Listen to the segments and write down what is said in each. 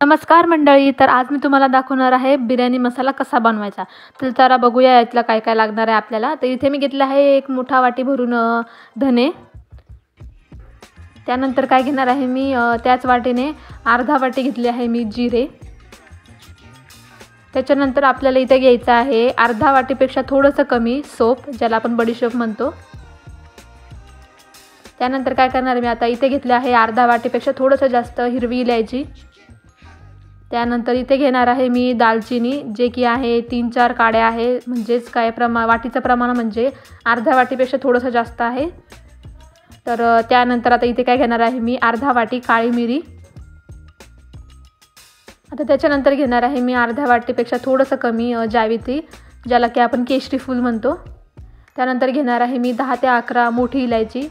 नमस्कार मंडळी. तर आज मी तुम्हाला दाखवणार आहे बिर्याणी मसाला कसा बनवायचा. तर चला बघूया यातला काय काय लागणार आहे आपल्याला. तर इथे मी घेतला आहे एक मोठा वाटी भरून धने. त्यानंतर काय घेणार आहे मी त्याच वाटीने अर्धा वाटी घेतली आहे मी जिरे. त्याच्यानंतर आपल्याला इथे घ्यायचं आहे अर्धा वाटीपेक्षा थोडंसं कमी सोप, ज्याला आपण बडीशोप म्हणतो. त्यानंतर काय करणार मी आता इथे घेतले आहे अर्धा वाटीपेक्षा थोडंसं जास्त हिरवी इलायची. त्यानंतर इथे घेणार आहे मी दालचिनी, जे की आहे 3-4 काड्या आहे, म्हणजेच काय वाटीचं प्रमाण म्हणजे अर्धा वाटीपेक्षा थोडंसं जास्त आहे. तर त्यानंतर आता इथे काय घेणार आहे मी अर्धा वाटी काळी मिरी. आता त्याच्यानंतर घेणार आहे मी अर्धा वाटीपेक्षा थोडंसं कमी जावित्री, ज्याला की आपण केशरी फूल म्हणतो. त्यानंतर घेणार आहे मी 10 ते 11 मोठी इलायची,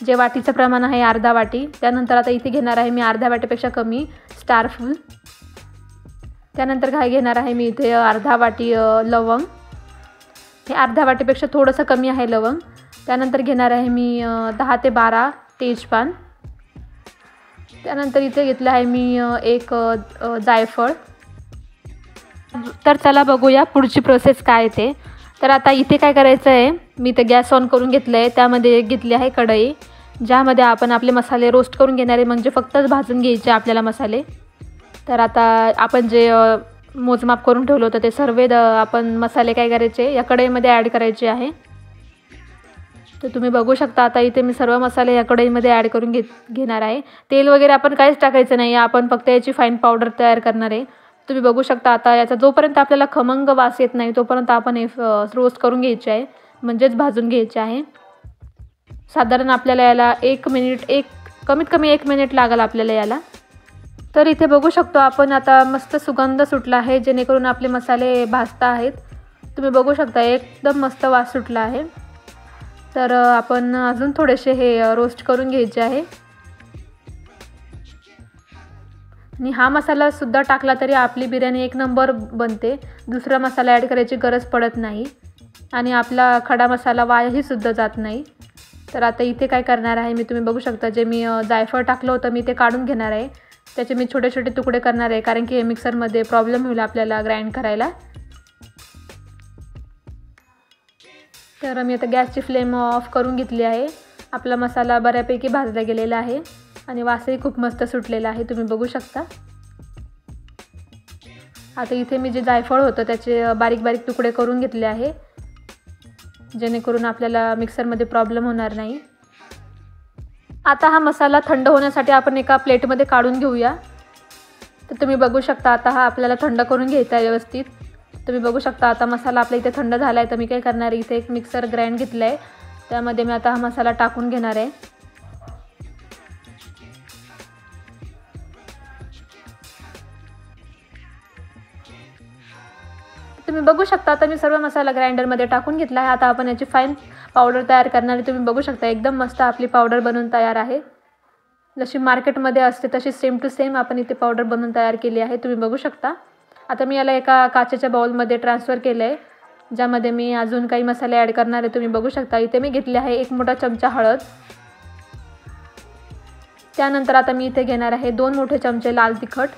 जे वाटीचं प्रमाण आहे अर्धा वाटी. त्यानंतर आता इथे घेणार आहे मी अर्धा वाटीपेक्षा कमी स्टार फूल. त्यानंतर काय घेणार आहे मी इथे अर्धा वाटी लवंग, हे अर्धा वाटीपेक्षा थोडंसं कमी आहे लवंग. त्यानंतर घेणार आहे मी 10 ते 12 तेजपान. त्यानंतर इथे घेतलं आहे मी एक जायफळ. तर चला बघूया पुढची प्रोसेस काय ते. तर आता इथे काय करायचं आहे, मी ते गॅस ऑन करून घेतलं आहे. त्यामध्ये घेतली आहे कढई, ज्यामध्ये आपण आपले मसाले रोस्ट करून घेणार आहे, म्हणजे फक्तच भाजून घ्यायचे आपल्याला मसाले. तर आता आपण जे मोजमाप करून ठेवलं होतं ते सर्व आपण मसाले काय करायचे या कढईमध्ये ॲड करायचे आहे. तर तुम्ही बघू शकता आता इथे मी सर्व मसाले या कढईमध्ये ॲड करून घेणार आहे. तेल वगैरे आपण काहीच टाकायचं नाही, आपण फक्त याची फाईन पावडर तयार करणार आहे. तुम्ही बघू शकता आता याचा जोपर्यंत आपल्याला खमंग वास येत नाही तोपर्यंत आपण हे रोस्ट करून घ्यायचे आहे, म्हणजेच भाजून घ्यायचे आहे. साधारण आपल्याला याला कमीत कमी 1 मिनिट लागेल आपल्याला याला. तर इथे बघू शकतो आपण आता मस्त सुगंध सुटला आहे, जेणेकरून आपले मसाले भाजता आहेत. तुम्ही बघू शकता एकदम मस्त वास सुटला आहे. तर आपण अजून थोडेसे हे रोस्ट करून घ्यायचे आहे. आणि हा मसालासुद्धा टाकला तरी आपली बिर्याणी 1 नंबर बनते. दुसरा मसाला ॲड करायची गरज पडत नाही आणि आपला खडा मसाला वायाही सुद्धा जात नाही. तर आता इथे काय करणार आहे मी, तुम्ही बघू शकता जे मी जायफळ टाकलं होतं मी ते काढून घेणार आहे. त्याचे मी छोटे छोटे तुकडे करणार आहे, कारण की हे मिक्सरमध्ये प्रॉब्लेम होईल आपल्याला ग्राइंड करायला. तर मी आता गॅसची फ्लेम ऑफ करून घेतली आहे. आपला मसाला बऱ्यापैकी भाजला गेलेला आहे आणि वासही खूप मस्त सुटलेला आहे, तुम्ही बघू शकता. आता इथे मी जे जायफळ होतं त्याचे बारीक बारीक तुकडे करून घेतले आहे, जेणेकरून आपल्याला मिक्सरमध्ये प्रॉब्लेम होणार नाही. आता हा मसाला थंड होण्यासाठी आपण एका प्लेटमध्ये काढून घेऊया. तर तुम्ही बघू शकता आता हा आपल्याला थंड करून घ्यायचा आहे व्यवस्थित. तुम्ही बघू शकता आता मसाला आपल्या इथे थंड झाला आहे. तर मी काय करणार आहे, इथे एक मिक्सर ग्राइंड घेतलं आहे, त्यामध्ये मी आता हा मसाला टाकून घेणार आहे. तुम्ही बघू शकता आता मी सर्व मसाला ग्राइंडरमध्ये टाकून घेतला आहे. आता आपण याची फाईन पावडर तयार करणार आहे. तुम्ही बघू शकता एकदम मस्त आपली पावडर बनवून तयार आहे. जशी मार्केटमध्ये असते तशी सेम टू सेम आपण इथे पावडर बनवून तयार केली आहे, तुम्ही बघू शकता. आता मी याला एका काचेच्या बाउलमध्ये ट्रान्सफर केलं आहे, ज्यामध्ये मी अजून काही मसाले ॲड करणार आहे. तुम्ही बघू शकता इथे मी घेतले आहे 1 मोठा चमचा हळद. त्यानंतर आता मी इथे घेणार आहे 2 मोठे चमचे लाल तिखट.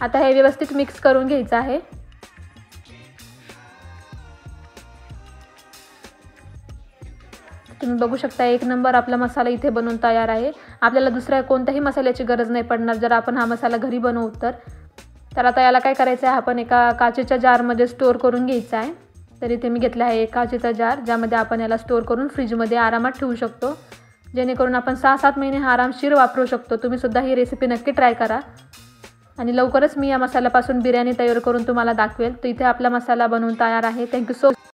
आता हे व्यवस्थित मिक्स करून घ्यायचं आहे. तुम्ही बघू शकता 1 नंबर आपला मसाला इथे बनवून तयार आहे. आपल्याला दुसऱ्या कोणत्याही मसाल्याची गरज नाही पडणार जर आपण हा मसाला घरी बनवू तर आता याला काय करायचं आहे, आपण एका काचेच्या जारमध्ये स्टोअर करून घ्यायचं आहे. तर इथे मी घेतला आहे एक काचेचा जार, ज्यामध्ये आपण याला स्टोअर करून फ्रीजमध्ये आरामात ठेवू शकतो, जेणेकरून आपण 6-7 महिने हा आरामशीर वापरू शकतो. तुम्हीसुद्धा ही रेसिपी नक्की ट्राय करा आणि लवकरच मी या मसाल्यापासून बिर्याणी तयार करून तुम्हाला दाखवेल. तर इथे आपला मसाला बनवून तयार आहे. Thank you so much.